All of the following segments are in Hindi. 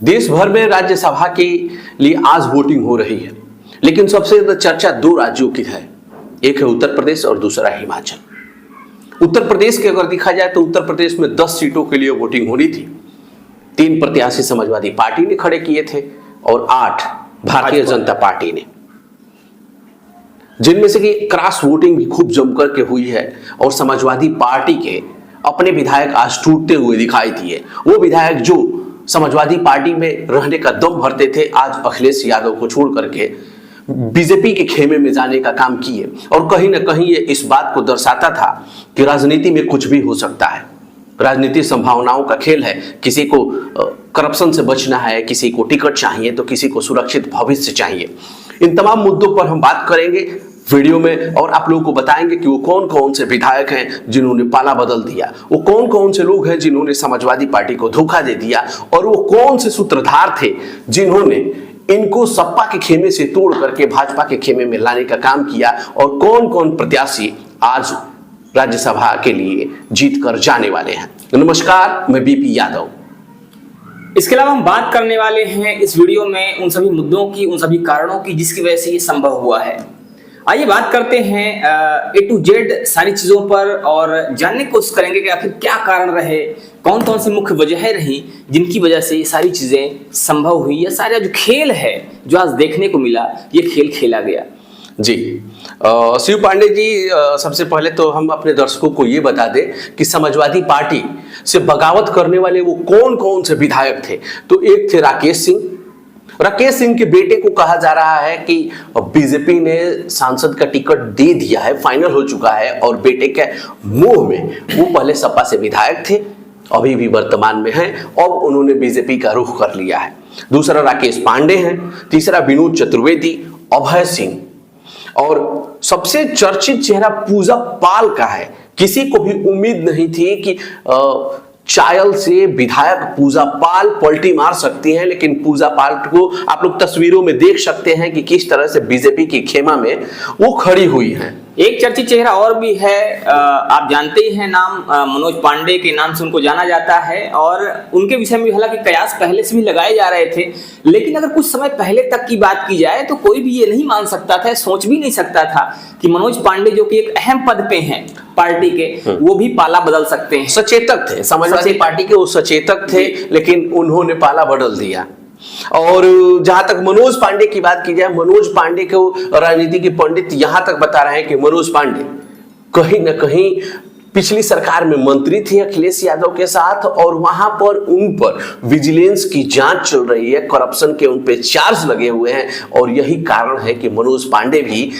देश भर में राज्यसभा के लिए आज वोटिंग हो रही है, लेकिन सबसे ज्यादा चर्चा दो राज्यों की है। एक है उत्तर प्रदेश और दूसरा हिमाचल। उत्तर प्रदेश के अगर देखा जाए तो उत्तर प्रदेश में 10 सीटों के लिए वोटिंग होनी थी। 3 प्रत्याशी समाजवादी पार्टी ने खड़े किए थे और 8 भारतीय जनता पार्टी ने, जिनमें से कि क्रॉस वोटिंग भी खूब जमकर के हुई है और समाजवादी पार्टी के अपने विधायक आज टूटते हुए दिखाई दिए। वो विधायक जो समाजवादी पार्टी में रहने का दम भरते थे, आज अखिलेश यादव को छोड़ करके बीजेपी के खेमे में जाने का काम किए। और कहीं ना कहीं ये इस बात को दर्शाता था कि राजनीति में कुछ भी हो सकता है। राजनीति संभावनाओं का खेल है। किसी को करप्शन से बचना है, किसी को टिकट चाहिए तो किसी को सुरक्षित भविष्य चाहिए। इन तमाम मुद्दों पर हम बात करेंगे वीडियो में और आप लोगों को बताएंगे कि वो कौन कौन से विधायक हैं जिन्होंने पाला बदल दिया, वो कौन कौन से लोग हैं जिन्होंने समाजवादी पार्टी को धोखा दे दिया, और वो कौन से सूत्रधार थे जिन्होंने इनको सपा के खेमे से तोड़ करके भाजपा के खेमे में लाने का काम किया, और कौन कौन प्रत्याशी आज राज्यसभा के लिए जीत कर जाने वाले हैं। नमस्कार, मैं बीपी यादव। इसके अलावा हम बात करने वाले हैं इस वीडियो में उन सभी मुद्दों की, उन सभी कारणों की जिसकी वजह से ये संभव हुआ है। आइए बात करते हैं A to Z सारी चीजों पर और जानने की कोशिश करेंगे कि आखिर क्या कारण रहे, कौन कौन सी मुख्य वजहें रही जिनकी वजह से ये सारी चीजें संभव हुई, या सारा जो खेल है जो आज देखने को मिला, ये खेल खेला गया। जी शिव पांडे जी, सबसे पहले तो हम अपने दर्शकों को ये बता दें कि समाजवादी पार्टी से बगावत करने वाले वो कौन कौन से विधायक थे। तो एक थे राकेश सिंह। राकेश सिंह के बेटे को कहा जा रहा है कि बीजेपी ने सांसद का टिकट दे दिया है, फाइनल हो चुका है, और बेटे के मोह में वो पहले सपा से विधायक थे, अभी भी वर्तमान में हैं, अब उन्होंने बीजेपी का रुख कर लिया है। दूसरा राकेश पांडे हैं। तीसरा विनोद चतुर्वेदी, अभय सिंह, और सबसे चर्चित चेहरा पूजा पाल का है। किसी को भी उम्मीद नहीं थी कि चायल से विधायक पूजा पाल पलटी मार सकती हैं, लेकिन पूजा पाल को आप लोग तस्वीरों में देख सकते हैं कि किस तरह से बीजेपी की खेमा में वो खड़ी हुई हैं। एक चर्चित चेहरा और भी है, आप जानते ही हैं नाम, मनोज पांडे के नाम से उनको जाना जाता है, और उनके विषय में हालांकि कयास पहले से भी लगाए जा रहे थे, लेकिन अगर कुछ समय पहले तक की बात की जाए तो कोई भी ये नहीं मान सकता था, सोच भी नहीं सकता था कि मनोज पांडे जो कि एक अहम पद पे हैं पार्टी के, वो भी पाला बदल सकते हैं। सचेतक थे, समाजवादी पार्टी के वो सचेतक थे, लेकिन उन्होंने पाला बदल दिया। और जहां तक मनोज पांडे की बात की जाए, मनोज पांडे को राजनीति के पंडित यहां तक बता रहे हैं कि मनोज पांडे कहीं ना कहीं पिछली सरकार में मंत्री थे अखिलेश यादव के साथ, और वहां पर उन पर विजिलेंस की जांच चल रही है, करप्शन के उन पे चार्ज लगे हुए हैं, और यही कारण है कि मनोज पांडे भी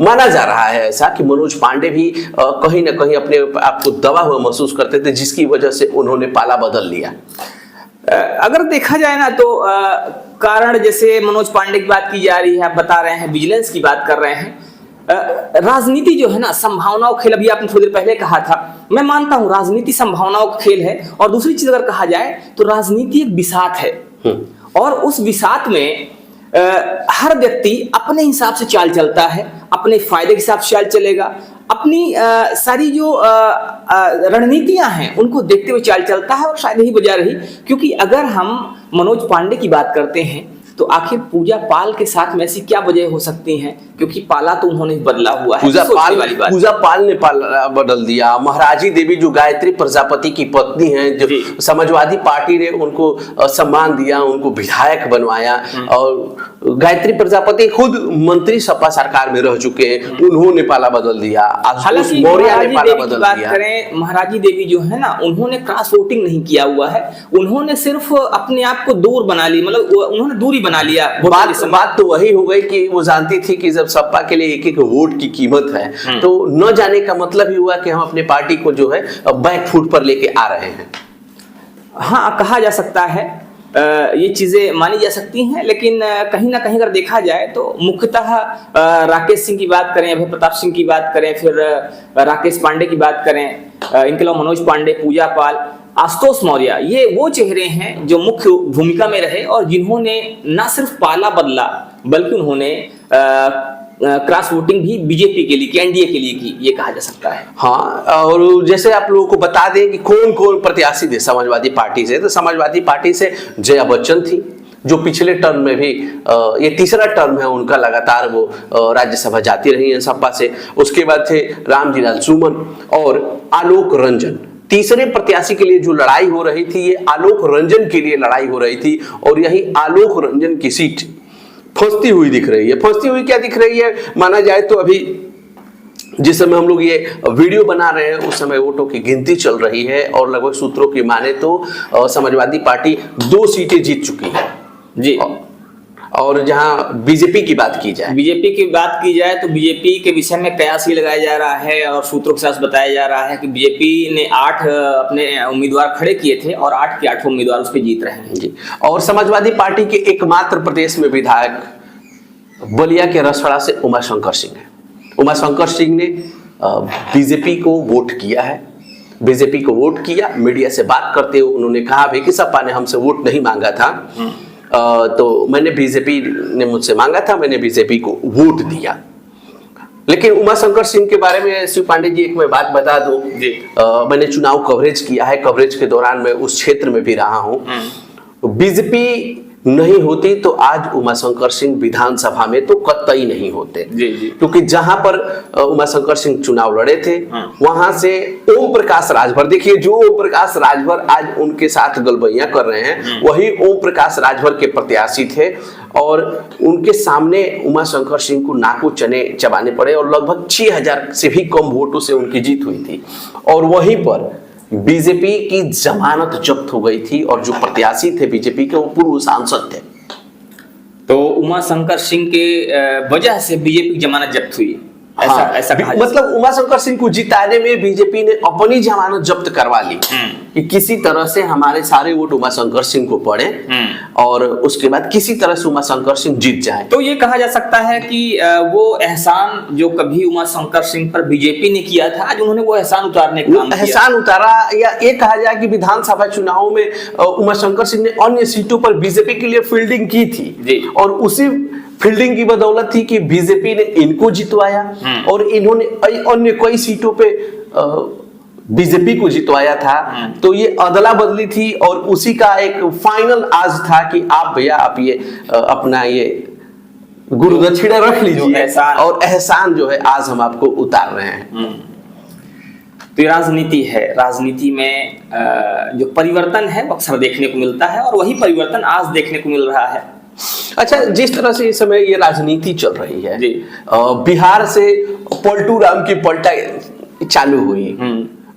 माना जा रहा है ऐसा कि मनोज पांडे भी कहीं ना कहीं अपने आप को दबा हुआ महसूस करते थे, जिसकी वजह से उन्होंने पाला बदल लिया। अगर देखा जाए ना तो कारण, जैसे मनोज पांडे की बात की जा रही है, आप बता रहे हैं, विजिलेंस की बात कर रहे हैं, राजनीति जो है ना संभावनाओं खेल, अभी आपने थोड़ी देर पहले कहा था, मैं मानता हूं राजनीति संभावनाओं का खेल है। और दूसरी चीज अगर कहा जाए तो राजनीति एक बिसात है, और उस बिसात में हर व्यक्ति अपने हिसाब से चाल चलता है, अपने फायदे के हिसाब से चाल चलेगा, अपनी सारी जो रणनीतियां हैं उनको देखते हुए चाल चलता है, और शायद यही वजह रही। क्योंकि अगर हम मनोज पांडे की बात करते हैं तो आखिर पूजा पाल के साथ में ऐसी क्या वजह हो सकती हैं, क्योंकि पाला तो उन्होंने बदला हुआ है। पूजा पाल ने पाला बदल दिया। महाराजी देवी जो गायत्री प्रजापति की पत्नी हैं, जो समाजवादी पार्टी ने उनको सम्मान दिया, उनको विधायक बनवाया, और गायत्री प्रजापति खुद मंत्री सपा सरकार में रह चुके हैं, उन्होंने पाला बदल दिया। हालांकि महाराजी देवी जो है ना, उन्होंने क्रॉस वोटिंग नहीं किया हुआ है, उन्होंने सिर्फ अपने आप को दूर बना ली, मतलब उन्होंने दूरी बना लिया। बात तो वही हो गई कि वो जानती थी कि जब सपा के लिए एक एक वोट की कीमत है, तो न जाने का मतलब ही हुआ कि हम अपने पार्टी को जो है बैक फुट पर लेके आ रहे हैं। हाँ, कहा जा सकता है, ये चीजें मानी जा सकती हैं, लेकिन कहीं ना कहीं अगर देखा जाए तो मुख्यतः राकेश सिंह की बात करें, अभय प्रताप सिंह की बात करें, फिर राकेश पांडे की बात करें, इनके अलावा मनोज पांडे, पूजा पाल, आशुतोष मौर्य, ये वो चेहरे हैं जो मुख्य भूमिका में रहे और जिन्होंने न सिर्फ पाला बदला बल्कि उन्होंने क्रॉस वोटिंग भी बीजेपी के लिए की, एनडीए के लिए की, ये कहा जा सकता है। हाँ, और जैसे आप लोगों को बता दें कि कौन कौन प्रत्याशी थे समाजवादी पार्टी से, तो समाजवादी पार्टी से जया बच्चन थी, जो पिछले टर्म में भी ये तीसरा टर्म है उनका, लगातार वो राज्यसभा जाती रही है सपा से। उसके बाद थे रामजीलाल सुमन और आलोक रंजन। तीसरे प्रत्याशी के लिए जो लड़ाई हो रही थी, ये आलोक रंजन के लिए लड़ाई हो रही थी, और यही आलोक रंजन की सीट फंसती हुई दिख रही है। फंसती हुई क्या दिख रही है, माना जाए तो अभी जिस समय हम लोग ये वीडियो बना रहे हैं उस समय वोटों की गिनती चल रही है, और लगभग सूत्रों की माने तो समाजवादी पार्टी 2 सीटें जीत चुकी है जी। और जहां बीजेपी की बात की जाए, तो बीजेपी के विषय में कयास ये लगाया जा रहा है और सूत्रों के साथ बताया जा रहा है कि बीजेपी ने 8 अपने उम्मीदवार खड़े किए थे और 8 के 8 उम्मीदवार उस पर जीत रहे हैं जी। और समाजवादी पार्टी के एकमात्र प्रदेश में विधायक बलिया के रसड़ा से उमाशंकर सिंह है। उमाशंकर सिंह ने बीजेपी को वोट किया है, बीजेपी को वोट किया। मीडिया से बात करते हुए उन्होंने कहा भी कि सपा ने हमसे वोट नहीं मांगा था, तो मैंने बीजेपी ने मुझसे मांगा था, मैंने बीजेपी को वोट दिया। लेकिन उमाशंकर सिंह के बारे में शिव पांडे जी एक मैं बात बता दूं, मैंने चुनाव कवरेज किया है, कवरेज के दौरान मैं उस क्षेत्र में भी रहा हूं। बीजेपी नहीं होती तो आज उमाशंकर सिंह विधानसभा में तो कतई नहीं होते जी जी। क्योंकि जहां पर उमाशंकर सिंह चुनाव लड़े थे वहां से ओम प्रकाश राजभर, देखिए जो ओम प्रकाश राजभर आज उनके साथ गलबैया कर रहे हैं वही ओम प्रकाश राजभर के प्रत्याशी थे, और उनके सामने उमाशंकर सिंह को नाको चने चबाने पड़े और लगभग 6000 से भी कम वोटों से उनकी जीत हुई थी। और वहीं पर बीजेपी की जमानत जब्त हो गई थी, और जो प्रत्याशी थे बीजेपी के वो पूर्व सांसद थे। तो उमाशंकर सिंह के वजह से बीजेपी की जमानत जब्त हुई, ऐसा कहा मतलब उमाशंकर सिंह को जिताने में बीजेपी ने अपनी जमानत जब्त करवा ली कि किसी तरह से हमारे सारे वोट उमाशंकर सिंह को पड़े और उसके बाद किसी तरह से उमाशंकर सिंह जीत जाए। तो ये कहा जा सकता है कि वो एहसान जो कभी उमाशंकर सिंह पर बीजेपी ने किया था, आज उन्होंने वो एहसान उतारने का काम किया। एहसान उतारा, या ये कहा जाए कि विधानसभा चुनाव में उमाशंकर सिंह ने अन्य सीटों पर बीजेपी के लिए फील्डिंग की थी, और उसी फील्डिंग की बदौलत थी कि बीजेपी ने इनको जितवाया और इन्होंने अन्य कई सीटों पे बीजेपी को जितवाया था। तो ये अदला बदली थी, और उसी का एक फाइनल आज था कि आप भैया आप ये अपना ये गुरु दक्षिणा रख लीजिए, और एहसान जो है आज हम आपको उतार रहे हैं। तो ये राजनीति है, राजनीति में जो परिवर्तन है वो अक्सर देखने को मिलता है, और वही परिवर्तन आज देखने को मिल रहा है। अच्छा, जिस तरह से इस समय ये राजनीति चल रही है, बिहार से पलटू राम की पलटा चालू हुई,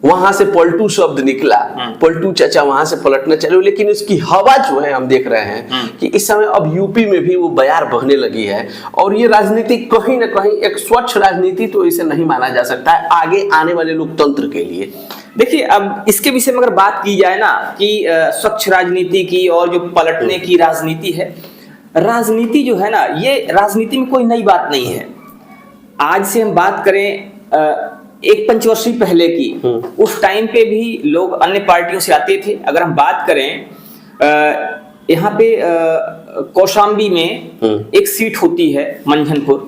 वहां से पलटू शब्द निकला, पलटू चाचा वहां से पलटना चालू, लेकिन उसकी हवा जो है हम देख रहे हैं कि इस समय अब यूपी में भी वो बयार बहने लगी है, और ये राजनीति कहीं ना कहीं एक स्वच्छ राजनीति तो इसे नहीं माना जा सकता है आगे आने वाले लोकतंत्र के लिए। देखिए, अब इसके विषय में अगर बात की जाए ना कि स्वच्छ राजनीति की और जो पलटने की राजनीति है, राजनीति जो है ना, ये राजनीति में कोई नई बात नहीं है। आज से हम बात करें एक पंचवर्षीय पहले की, उस टाइम पे भी लोग अन्य पार्टियों से आते थे। अगर हम बात करें यहाँ पे कौशाम्बी में एक सीट होती है मंझनपुर,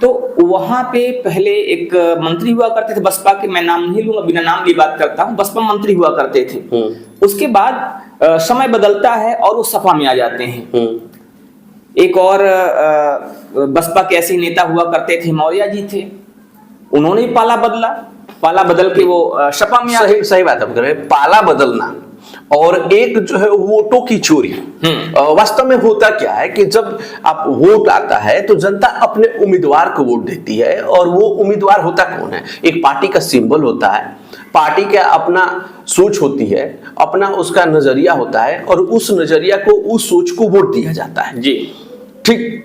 तो वहां पे पहले एक मंत्री हुआ करते थे बसपा के, मैं नाम नहीं लूंगा, बिना नाम लिए बात करता हूँ, बसपा मंत्री हुआ करते थे। उसके बाद समय बदलता है और वो सपा में आ जाते हैं। एक और बसपा के ऐसे नेता हुआ करते थे, मौर्य जी थे, उन्होंने पाला बदला, पाला बदल के वो सपा में आ गए। सही बात आप कर रहे हैं, पाला बदलना और एक जो है वोटों की चोरी। वास्तव में होता क्या है कि जब आप वोट आता है तो जनता अपने उम्मीदवार को वोट देती है, और वो उम्मीदवार होता कौन है? एक पार्टी का सिंबल होता है, पार्टी का अपना सोच होती है, अपना उसका नजरिया होता है, और उस नजरिया को, उस सोच को वोट दिया जाता है जी। ठीक,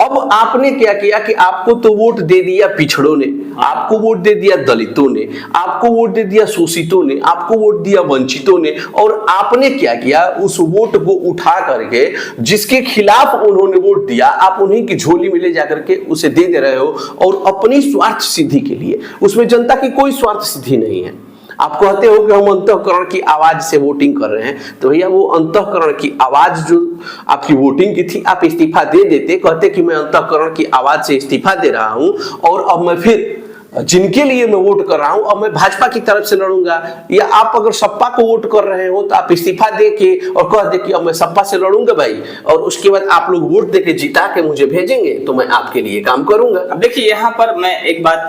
अब आपने क्या किया कि आपको तो वोट दे दिया पिछड़ों ने, आपको वोट दे दिया दलितों ने, आपको वोट दे दिया शोषितों ने, आपको वोट दिया वंचितों ने, और आपने क्या किया, उस वोट को उठा करके जिसके खिलाफ उन्होंने वोट दिया, आप उन्हीं की झोली में ले जाकर के उसे दे रहे हो, और अपनी स्वार्थ सिद्धि के लिए। उसमें जनता की कोई स्वार्थ सिद्धि नहीं है। आप कहते हो कि हम अंतःकरण की आवाज से वोटिंग कर रहे हैं, तो भैया वो अंतःकरण की आवाज जो आपकी वोटिंग की थी, आप इस्तीफा दे देते, कहते कि मैं अंतःकरण की आवाज से इस्तीफा दे रहा हूं और अब मैं फिर जिनके लिए मैं वोट कर रहा हूं अब मैं भाजपा की तरफ से लड़ूंगा। या आप अगर सपा को वोट कर रहे हो तो आप इस्तीफा दे के और कह दे कि अब मैं सपा से लड़ूंगा भाई, और उसके बाद आप लोग वोट दे के जिता के मुझे भेजेंगे तो मैं आपके लिए काम करूंगा। अब देखिए यहाँ पर मैं एक बात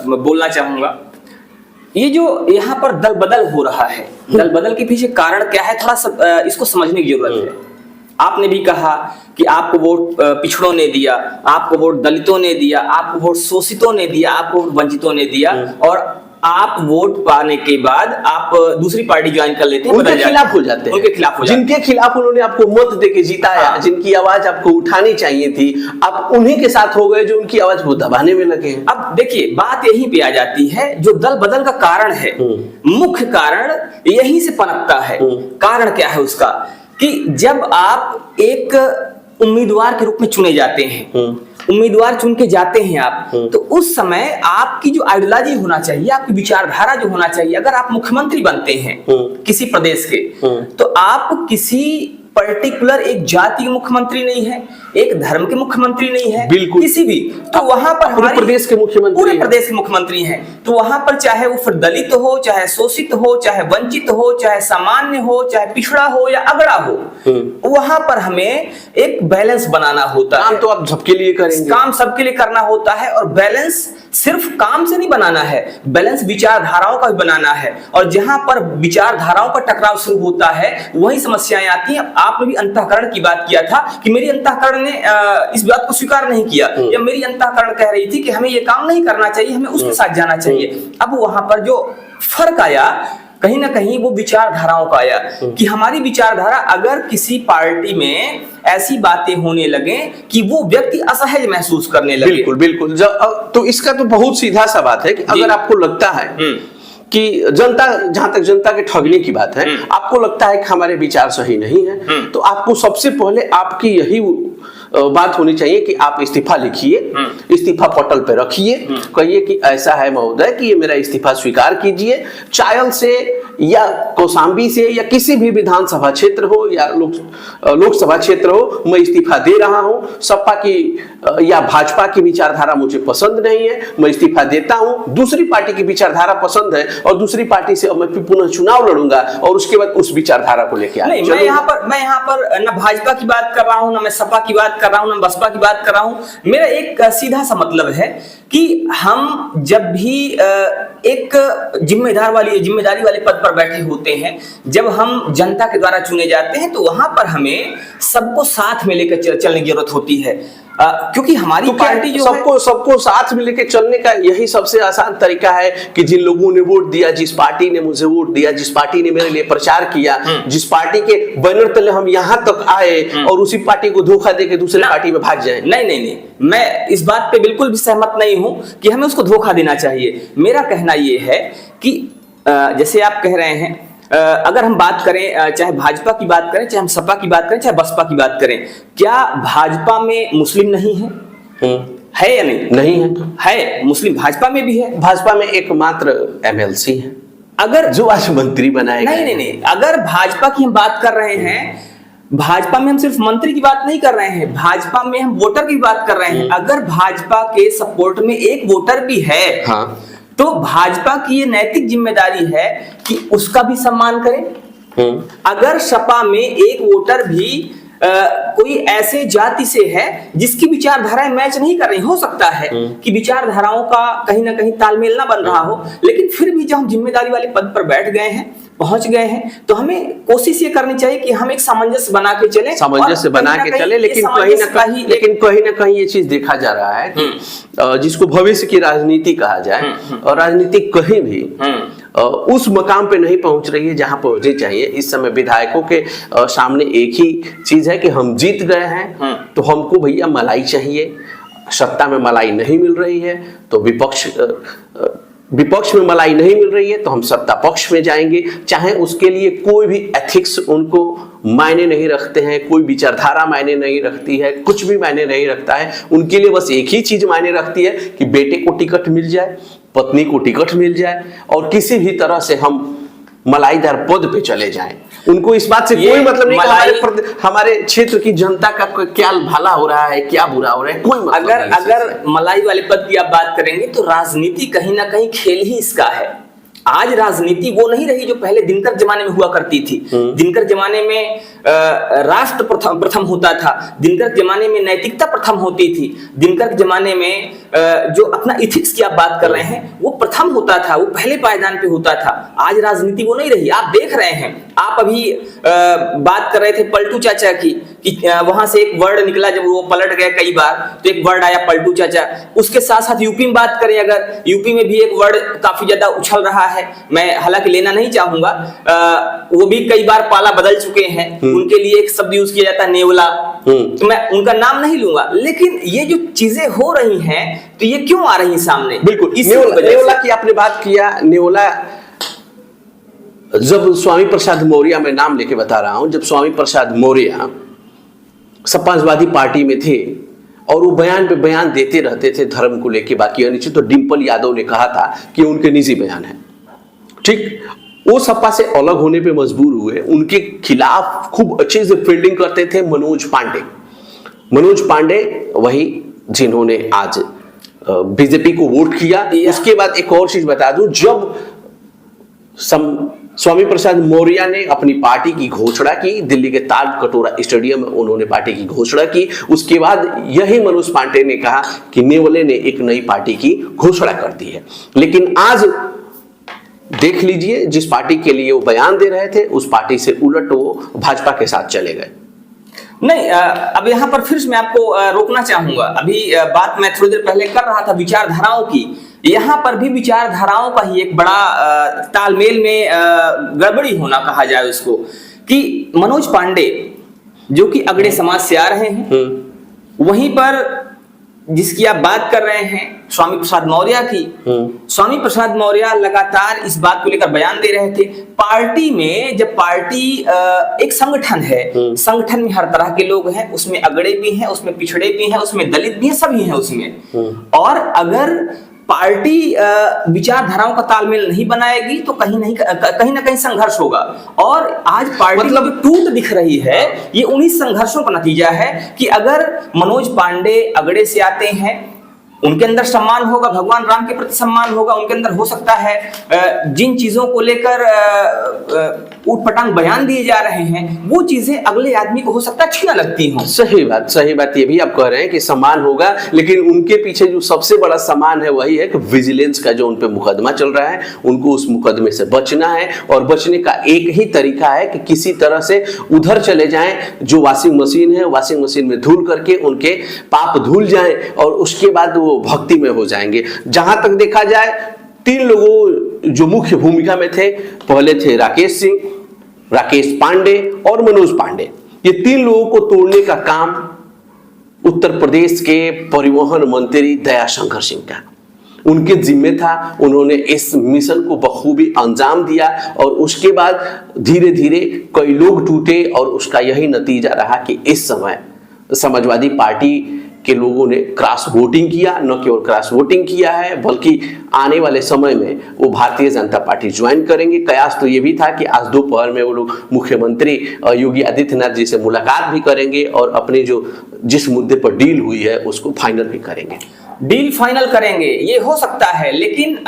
बोलना चाहूंगा, ये जो यहाँ पर दल बदल हो रहा है, दल बदल के पीछे कारण क्या है, थोड़ा सा इसको समझने की जरूरत है। आपने भी कहा कि आपको वोट पिछड़ों ने दिया, आपको वोट दलितों ने दिया, आपको वोट शोषितों ने दिया, आपको वोट वंचितों ने दिया, और आप वोट पाने के बाद आप दूसरी पार्टी ज्वाइन कर लेते हैं, उनके खिलाफ हो जाते हैं, उनके खिलाफ हो जाते हैं, जिनके खिलाफ उन्होंने आपको मत देके जिताया, हाँ। जिनकी आवाज आपको उठानी चाहिए थी, आप उन्हीं के साथ हो गए जो उनकी आवाज को दबाने में लगे हैं। अब देखिए बात यहीं पे आ जाती है, जो दल बदल का कारण है, मुख्य कारण यहीं से पनपता है। कारण क्या है उसका, कि जब आप एक उम्मीदवार के रूप में चुने जाते हैं, उम्मीदवार चुन के जाते हैं आप, तो उस समय आपकी जो आइडियोलॉजी होना चाहिए, आपकी विचारधारा जो होना चाहिए, अगर आप मुख्यमंत्री बनते हैं किसी प्रदेश के, तो आप किसी पर्टिकुलर एक जाति के मुख्यमंत्री नहीं है, एक धर्म के मुख्यमंत्री नहीं है, बिल्कुल किसी भी, तो वहां पर पूरे प्रदेश के मुख्यमंत्री, पूरे प्रदेश के मुख्यमंत्री हैं, तो वहां पर चाहे वो फिर दलित हो, चाहे शोषित हो, चाहे वंचित हो, चाहे सामान्य हो, चाहे पिछड़ा हो या अगड़ा हो, वहां पर हमें एक बैलेंस बनाना होता है। काम तो आप सबके लिए करेंगे, काम सबके लिए करना होता है, और बैलेंस सिर्फ काम से नहीं बनाना है, बैलेंस विचारधाराओं का भी बनाना है, और जहां पर विचारधाराओं का टकराव शुरू होता है वही समस्याएं आती हैं। आपने भी अंतःकरण की बात किया था कि मेरी अंतःकरण ने इस बात को स्वीकार नहीं किया, या मेरी अंतःकरण कह रही थी कि हमें ये काम नहीं करना चाहिए, हमें उसके साथ जाना चाहिए। अब वहां पर जो फर्क आया कहीं ना कहीं वो विचारधाराओं का आया, कि हमारी विचारधारा अगर किसी पार्टी में ऐसी बातें होने लगे कि वो व्यक्ति असहज महसूस करने लगे। बिल्कुल बिल्कुल, तो इसका तो बहुत सीधा सा बात है कि अगर आपको लगता है कि जनता, जहां तक जनता के ठगने की बात है, आपको लगता है कि हमारे विचार सही नहीं है, तो आपको सबसे पहले आपकी यही बात होनी चाहिए कि आप इस्तीफा लिखिए, इस्तीफा पटल पे रखिए, कहिए कि ऐसा है महोदय कि ये मेरा इस्तीफा स्वीकार कीजिए, चायल से या कौशाम्बी से या किसी भी विधानसभा क्षेत्र हो या लोकसभा क्षेत्र हो, मैं इस्तीफा दे रहा हूं, सपा की या भाजपा की विचारधारा मुझे पसंद नहीं है, मैं इस्तीफा देता हूं, दूसरी पार्टी की विचारधारा पसंद है और दूसरी पार्टी से मैं पुनः चुनाव लड़ूंगा और उसके बाद उस विचारधारा को लेकर आए। मैं यहाँ पर न भाजपा की बात कर रहा हूँ, न मैं सपा की बात कर रहा हूँ, न बसपा की बात कर रहा हूँ। मेरा एक सीधा सा मतलब है कि हम जब भी एक जिम्मेदारी वाले पद पर बैठे होते हैं, जब हम जनता के द्वारा चुने जाते हैं, तो वहां पर हमें सबको साथ में लेकर चलने की जरूरत होती है, क्योंकि हमारी पार्टी जो सबको साथ में लेकर चलने का यही सबसे आसान तरीका है कि जिन लोगों ने वोट दिया, जिस पार्टी ने मुझे वोट दिया, जिस पार्टी ने मेरे लिए प्रचार किया, जिस पार्टी के बैनर तले हम यहाँ तक आए और उसी पार्टी को धोखा देके दूसरे पार्टी में भाग जाए। नहीं, मैं इस बात पे बिल्कुल भी सहमत नहीं हूं कि हमें उसको धोखा देना चाहिए। मेरा कहना यह है कि जैसे आप कह रहे हैं, अगर हम बात करें, चाहे भाजपा की बात करें, चाहे हम सपा की बात करें, चाहे बसपा की बात करें, क्या भाजपा में मुस्लिम नहीं है? है या नहीं? नहीं है, मुस्लिम भाजपा में भी है। भाजपा में एकमात्र एमएलसी है अगर जो आज मंत्री बनाए गए। नहीं, अगर भाजपा की हम बात कर रहे हैं, भाजपा में हम सिर्फ मंत्री की बात नहीं कर रहे हैं, भाजपा में हम वोटर की बात कर रहे हैं। अगर भाजपा के सपोर्ट में एक वोटर भी है, हाँ, तो भाजपा की ये नैतिक जिम्मेदारी है कि उसका भी सम्मान करें। अगर सपा में एक वोटर भी कोई ऐसे जाति से है जिसकी विचारधाराएं मैच नहीं कर रही, हो सकता है कि विचारधाराओं का कहीं ना कहीं तालमेल ना बन रहा हो, लेकिन फिर भी जब हम जिम्मेदारी वाले पद पर बैठ गए हैं, पहुंच गए हैं, तो हमें कोशिश ये करनी चाहिए कि हम एक सामंजस्य बना के चले, लेकिन कहीं ना कहीं ये चीज देखा जा रहा है कि जिसको भविष्य की राजनीति कहा जाए, और राजनीति कहीं भी उस मकाम पे नहीं पहुंच रही है जहां पहुंचनी चाहिए। इस समय विधायकों के सामने एक ही चीज है कि हम जीत गए हैं, तो हमको भैया मलाई चाहिए। सत्ता में मलाई नहीं मिल रही है तो विपक्ष में मलाई नहीं मिल रही है तो हम सत्ता पक्ष में जाएंगे, चाहे उसके लिए कोई भी एथिक्स उनको मायने नहीं रखते हैं, कोई विचारधारा मायने नहीं रखती है, कुछ भी मायने नहीं रखता है। उनके लिए बस एक ही चीज मायने रखती है कि बेटे को टिकट मिल जाए, पत्नी को टिकट मिल जाए और किसी भी तरह से हम मलाईदार पद पे चले जाएं। उनको इस बात से कोई मतलब नहीं कि हमारे क्षेत्र की जनता का क्या भला हो रहा है, क्या बुरा हो रहा है, कोई मतलब अगर मलाई वाले पद की आप बात करेंगे तो राजनीति कहीं ना कहीं खेल ही इसका है। आज राजनीति वो नहीं रही जो पहले दिनकर जमाने में हुआ करती थी। दिनकर जमाने में राष्ट्र प्रथम होता था, दिनकर जमाने में नैतिकता प्रथम होती थी, दिनकर जमाने में जो अपना इथिक्स की आप बात कर रहे हैं वो प्रथम होता था, वो पहले पायदान पे होता था। आज राजनीति वो नहीं रही। आप देख रहे हैं, आप अभी बात कर रहे थे पलटू चाचा की कि वहां से एक वर्ड निकला, जब वो पलट गए कई बार तो एक वर्ड आया पलटू चाचा। उसके साथ साथ यूपी में बात करें, अगर यूपी में भी एक वर्ड काफी ज्यादा उछल रहा है, मैं हालांकि लेना नहीं चाहूंगा, वो भी कई बार पाला बदल चुके हैं। उनके लिए एक शब्द यूज किया जाता है नेवला, तो मैं उनका नाम नहीं लूंगा। लेकिन ये जो चीजें हो रही हैं तो ये क्यों आ रही हैं सामने? बिल्कुल, नेवला की आपने बात किया। नेवला, जब स्वामी प्रसाद मौर्य, मैं नाम लेके बता रहा हूं, जब स्वामी प्रसाद मौर्य समाजवादी पार्टी में थे और वो बयान पे बयान देते रहते थे धर्म को लेके, बाकी अनिश्चित, तो डिंपल यादव ने कहा था कि उनके निजी बयान है, ठीक। वो सपा से अलग होने पे मजबूर हुए। उनके खिलाफ खूब अच्छे से फील्डिंग करते थे मनोज पांडे। मनोज पांडे वही जिन्होंने आज बीजेपी को वोट किया। उसके बाद एक और चीज बता दूं, जब स्वामी प्रसाद मौर्य ने अपनी पार्टी की घोषणा की, दिल्ली के ताल कटोरा स्टेडियम में उन्होंने पार्टी की घोषणा की, उसके बाद यही मनोज पांडे ने कहा कि नेवले ने एक नई पार्टी की घोषणा कर दी है। लेकिन आज देख लीजिए, जिस पार्टी के लिए वो बयान दे रहे थे उस पार्टी से उलट वो भाजपा के साथ चले गए। नहीं, अब यहाँ पर फिर मैं आपको रोकना चाहूंगा। अभी बात मैं थोड़ी देर पहले कर रहा था विचारधाराओं की। यहाँ पर भी विचारधाराओं का ही एक बड़ा तालमेल में गड़बड़ी होना कहा जाए उसको, कि मनोज पांडे जो कि अगड़े समाज से आ रहे हैं, वहीं पर जिसकी आप बात कर रहे हैं स्वामी प्रसाद मौर्य की, स्वामी प्रसाद मौर्य लगातार इस बात को लेकर बयान दे रहे थे। पार्टी में, जब पार्टी एक संगठन है, संगठन में हर तरह के लोग हैं, उसमें अगड़े भी हैं, उसमें पिछड़े भी हैं, उसमें दलित भी हैं, सभी हैं उसमें। और अगर पार्टी विचारधाराओं का तालमेल नहीं बनाएगी तो कहीं ना कहीं संघर्ष होगा। और आज पार्टी मतलब टूट दिख रही है, ये उन्हीं संघर्षों का नतीजा है कि अगर मनोज पांडे अगड़े से आते हैं, उनके अंदर सम्मान होगा, भगवान राम के प्रति सम्मान होगा, उनके अंदर हो सकता है जिन चीजों को लेकर उटपटांग बयान दिए जा रहे हैं वो चीजें अगले आदमी को हो सकता है अच्छी ना लगती हों। सही बात ये भी आप कह रहे हैं कि सम्मान होगा, लेकिन उनके पीछे जो सबसे बड़ा सम्मान है वही है कि विजिलेंस का जो उन पे मुकदमा चल रहा है, उनको उस मुकदमे से बचना है। और बचने का एक ही तरीका है कि किसी तरह से उधर चले जाएं, जो वॉशिंग मशीन है, वॉशिंग मशीन में धुल करके उनके पाप धुल जाएं और उसके बाद वो भक्ति में हो जाएंगे। जहां तक देखा जाए, 3 लोगों जो मुख्य भूमिका में थे, पहले थे राकेश सिंह, राकेश पांडे और मनोज पांडे। ये 3 लोगों को तोड़ने का काम उत्तर प्रदेश के परिवहन मंत्री दयाशंकर सिंह का, उनके जिम्मे था। उन्होंने इस मिशन को बखूबी अंजाम दिया और उसके बाद धीरे धीरे कई लोग टूटे और उसका यही नतीजा रहा कि इस समय समाजवादी पार्टी के लोगों ने क्रॉस वोटिंग किया। न केवल क्रॉस वोटिंग किया है बल्कि आने वाले समय में वो भारतीय जनता पार्टी ज्वाइन करेंगे। कयास तो ये भी था कि आज दोपहर में वो लोग मुख्यमंत्री योगी आदित्यनाथ जी से मुलाकात भी करेंगे और अपने जिस मुद्दे पर डील हुई है उसको फाइनल भी करेंगे। डील फाइनल करेंगे, ये हो सकता है। लेकिन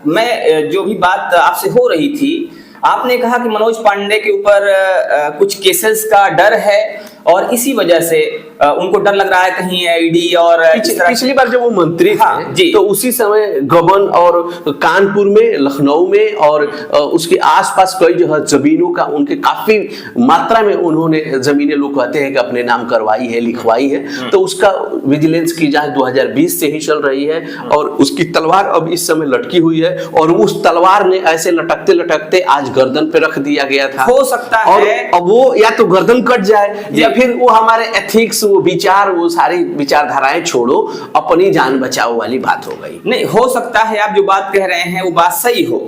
मैं जो भी बात आपसे हो रही थी, आपने कहा कि मनोज पांडे के ऊपर कुछ केसेस का डर है और इसी वजह से उनको डर लग रहा है कहीं ईडी और पिछली बार जब वो मंत्री थे तो उसी समय गबन और कानपुर में, लखनऊ में और उसके आसपास कई जगह जमीनों का उनके काफी मात्रा में उन्होंने जमीनें, लोग कहते हैं कि अपने नाम करवाई है, लिखवाई है। तो उसका विजिलेंस की जांच 2020 से ही चल रही है और उसकी तलवार अब इस समय लटकी हुई है और उस तलवार ने ऐसे लटकते लटकते आज गर्दन पे रख दिया गया था। हो सकता है और अब वो या तो गर्दन कट जाए या फिर वो हमारे एथिक्स, वो विचार, वो सारी विचारधाराएं छोड़ो, अपनी जान बचाओ वाली बात हो गई। नहीं, हो सकता है आप जो बात कह रहे हैं वो बात सही हो,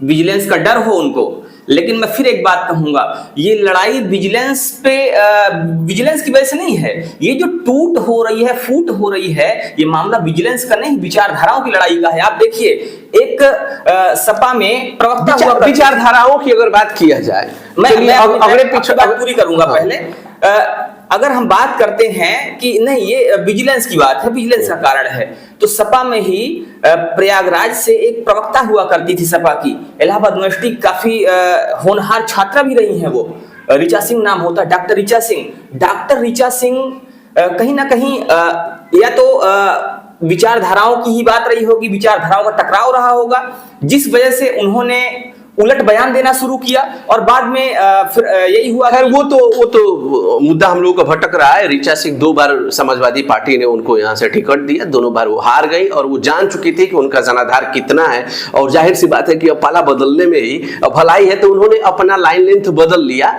विजिलेंस का डर हो उनको, लेकिन मैं फिर एक बात कहूंगा, ये लड़ाई विजिलेंस पे विजिलेंस की वजह से नहीं है। ये जो टूट हो रही है, फूट हो रही है, ये मामला विजिलेंस का नहीं, विचारधाराओं की लड़ाई का है। आप देखिए, एक सपा में प्रवक्ता हुआ, विचारधाराओं की अगर बात किया जाए, मैं अगले पीछे बात पूरी करूंगा। पहले अगर हम बात करते हैं कि नहीं ये विजिलेंस की बात है, विजिलेंस का कारण है, तो सपा में ही प्रयागराज से एक प्रवक्ता हुआ करती थी सपा की, इलाहाबाद यूनिवर्सिटी काफी होनहार छात्रा भी रही हैं वो, ऋचा सिंह नाम होता, डॉक्टर ऋचा सिंह। डॉक्टर ऋचा सिंह कहीं ना कहीं या तो विचारधाराओं की ही बात रही होगी, विचारधाराओं का टकराव रहा होगा, जिस वजह से उन्होंने उलट बयान देना शुरू किया और बाद में फिर यही हुआ। खैर वो तो मुद्दा हम लोगों का भटक रहा है। ऋचा सिंह 2 बार समाजवादी पार्टी ने उनको यहाँ से टिकट दिया, दोनों बार वो हार गई और वो जान चुकी थी कि उनका जनाधार कितना है, और जाहिर सी बात है कि अब पाला बदलने में ही भलाई है, तो उन्होंने अपना लाइन लेंथ बदल लिया।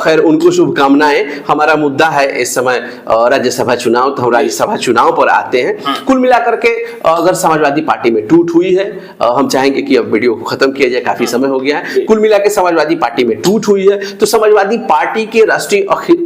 खैर उनको शुभकामनाएं। हमारा मुद्दा है इस समय राज्यसभा चुनाव, तो हम राज्यसभा चुनाव पर आते हैं। कुल मिलाकर के अगर समाजवादी पार्टी में टूट हुई है, हम चाहेंगे कि अब वीडियो को खत्म किया जाए, काफी समय हो गया है। कुल मिलाकर समाजवादी पार्टी में टूट हुई है, तो समाजवादी पार्टी के राष्ट्रीय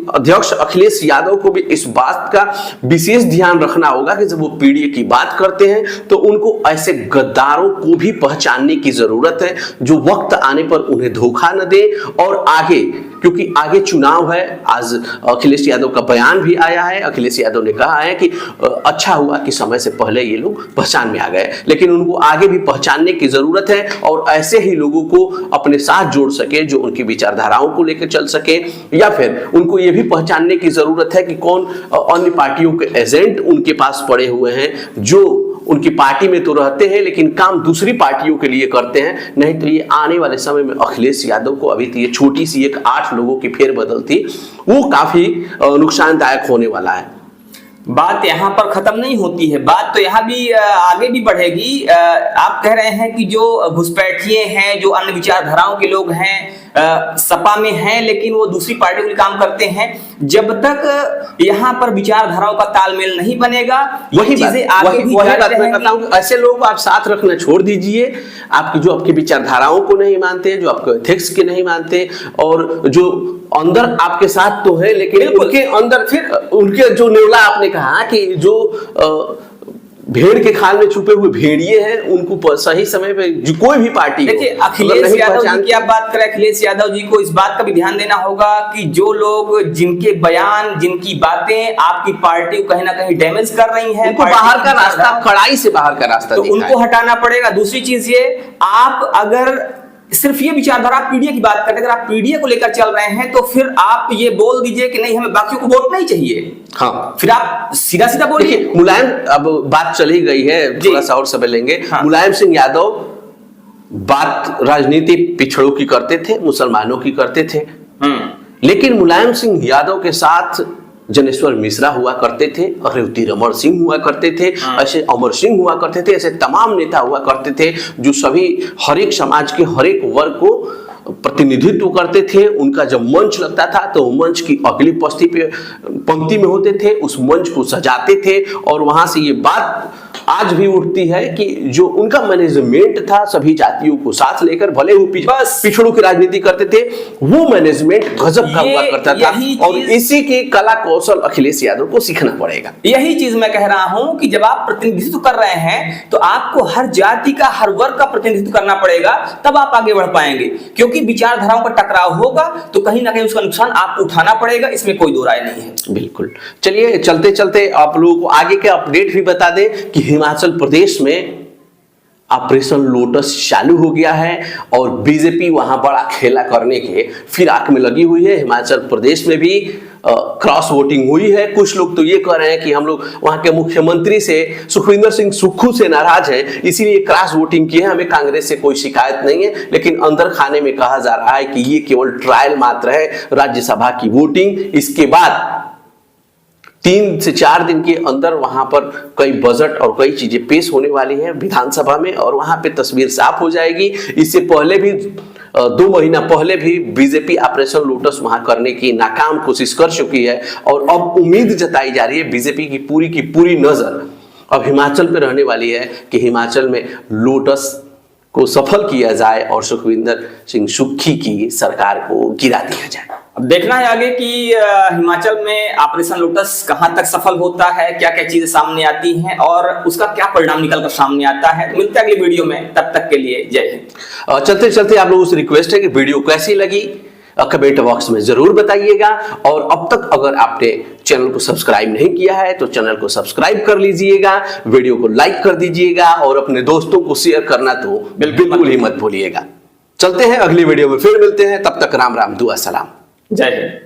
अध्यक्ष अखिलेश यादव को भी इस बात का विशेष ध्यान रखना होगा कि जब वो पीडीए की बात करते हैं तो उनको ऐसे गद्दारों को भी पहचानने की जरूरत है जो वक्त आने पर उन्हें धोखा न दे। और आगे, क्योंकि आगे चुनाव है, आज अखिलेश यादव का बयान भी आया है। अखिलेश यादव ने कहा है कि अच्छा हुआ कि समय से पहले ये लोग पहचान में आ गए, लेकिन उनको आगे भी पहचानने की जरूरत है और ऐसे ही लोगों को अपने साथ जोड़ सके जो उनकी विचारधाराओं को लेकर चल सके, या फिर उनको ये भी पहचानने की जरूरत है कि कौन अन्य पार्टियों के एजेंट उनके पास पड़े हुए हैं जो उनकी पार्टी में तो रहते हैं लेकिन काम दूसरी पार्टियों के लिए करते हैं। नहीं तो ये आने वाले समय में अखिलेश यादव को, अभी तो ये छोटी सी एक 8 लोगों की फेरबदल थी, वो काफी नुकसानदायक होने वाला है। बात यहाँ पर खत्म नहीं होती है, बात तो यहाँ भी आगे भी बढ़ेगी। आप कह रहे हैं कि जो घुसपैठिए हैं, जो अन्य विचारधाराओं के लोग हैं, सपा में हैं लेकिन वो दूसरी पार्टी के लिए काम करते हैं, जब तक यहाँ पर विचारधाराओं का तालमेल नहीं बनेगा, वही चीजें आगे भी जारी रहेंगी। ऐसे लोगों को आप साथ रखना छोड़ दीजिए, आपकी जो आपकी विचारधाराओं को नहीं मानते, जो आपके एथिक्स के नहीं मानते, और जो अंदर आपके साथ तो है लेकिन उनके अंदर फिर उनके जो नेवला, आपने कहा कि जो भेड़ के खाल में छुपे हुए भेड़िए हैं, उनको सही समय पे कोई भी पार्टी, देखिए अखिलेश यादव जी की आप बात करें, अखिलेश यादव जी को इस बात का भी ध्यान देना होगा कि जो लोग, जिनके बयान, जिनकी बातें आपकी पार्टी को कहीं ना कहीं डैमेज कर रही हैं, उनको बाहर का रास्ता, कड़ाई से बाहर का रास्ता, तो उनको हटाना पड़ेगा। दूसरी चीज ये, आप अगर सिर्फ ये विचारधारा, आप पीडीए की बात करते हैं, अगर आप पीडीए को लेकर चल रहे हैं तो फिर आप ये बोल दीजिए कि नहीं, हमें बाकियों को वोट नहीं चाहिए। हाँ, फिर आप सीधा सीधा बोलिए। मुलायम, अब बात चली गई है, थोड़ा सा और समय लेंगे। हाँ। मुलायम सिंह यादव बात राजनीति पिछड़ों की करते थे, मुसलमानों की करते थे, लेकिन मुलायम सिंह यादव के साथ जनेश्वर मिश्रा हुआ करते थे, रेवती रमण सिंह हुआ करते थे, ऐसे अमर सिंह हुआ करते थे, ऐसे तमाम नेता हुआ करते थे जो सभी हर एक समाज के हर एक वर्ग को प्रतिनिधित्व करते थे। उनका जब मंच लगता था तो मंच की अगली पंक्ति में होते थे, उस मंच को सजाते थे, और वहां से ये बात आज भी उठती है कि जो उनका मैनेजमेंट था सभी जातियों को साथ लेकर, भले वो पिछड़ों की राजनीति करते थे, वो मैनेजमेंट गजब का हुआ करता था, और इसी की कला कौशल अखिलेश यादव को सीखना पड़ेगा। यही चीज मैं कह रहा हूं कि जब आप प्रतिनिधित्व कर रहे हैं तो आपको हर जाति का, हर वर्ग का प्रतिनिधित्व करना पड़ेगा, तब आप आगे बढ़ पाएंगे। क्योंकि विचारधाराओं का टकराव होगा तो कहीं ना कहीं उसका नुकसान आपको उठाना पड़ेगा, इसमें कोई दो राय नहीं है। बिल्कुल। चलिए चलते चलते आप लोगों को आगे के अपडेट भी बता दें कि हिमाचल प्रदेश में ऑपरेशन लोटस चालू हो गया है और बीजेपी वहां बड़ा खेला करने के फिराक में लगी हुई है। हिमाचल प्रदेश में भी क्रॉस वोटिंग हुई है। कुछ लोग तो ये कह रहे हैं कि हम लोग वहां के मुख्यमंत्री से, सुखविंदर सिंह सुक्खू से नाराज है, इसीलिए क्रॉस वोटिंग की है, हमें कांग्रेस से कोई शिकायत नहीं है। लेकिन अंदर खाने में कहा जा रहा है कि ये केवल ट्रायल मात्र है, राज्यसभा की वोटिंग, इसके बाद 3 से 4 दिन के अंदर वहां पर कई बजट और कई चीजें पेश होने वाली हैं विधानसभा में, और वहां पे तस्वीर साफ हो जाएगी। इससे पहले भी 2 महीना पहले भी बीजेपी ऑपरेशन लोटस वहां करने की नाकाम कोशिश कर चुकी है, और अब उम्मीद जताई जा रही है, बीजेपी की पूरी नजर अब हिमाचल पे रहने वाली है कि हिमाचल में लोटस को सफल किया जाए और सुखविंदर सिंह सुक्खी की सरकार को गिरा दिया जाए। अब देखना है आगे कि हिमाचल में ऑपरेशन लोटस कहां तक सफल होता है, क्या क्या चीजें सामने आती हैं और उसका क्या परिणाम निकल कर सामने आता है। तो मिलते हैं अगली वीडियो में, तब तक के लिए जय हिंद। चलते चलते आप लोगों से रिक्वेस्ट है कि वीडियो कैसी लगी कमेंट बॉक्स में जरूर बताइएगा, और अब तक अगर आपने चैनल को सब्सक्राइब नहीं किया है तो चैनल को सब्सक्राइब कर लीजिएगा, वीडियो को लाइक कर दीजिएगा और अपने दोस्तों को शेयर करना तो बिल्कुल ही मत भूलिएगा। चलते हैं अगली वीडियो में फिर मिलते हैं, तब तक राम राम दुआ सलाम, जय हिंद।